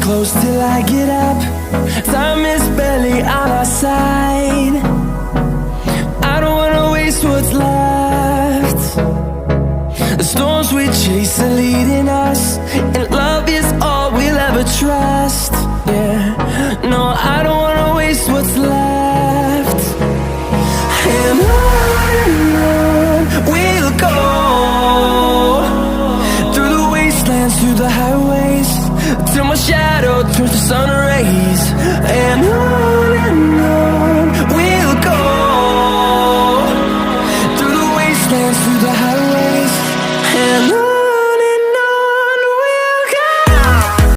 close till I get up. Time is barely on our side. I don't wanna waste what's left. The storms we chase are leading us, and love is all we'll ever trust. Yeah, no, I don't wanna waste what's left. And on we'll go, through the wastelands, through the highways, till my shadow turns to sun rays. And on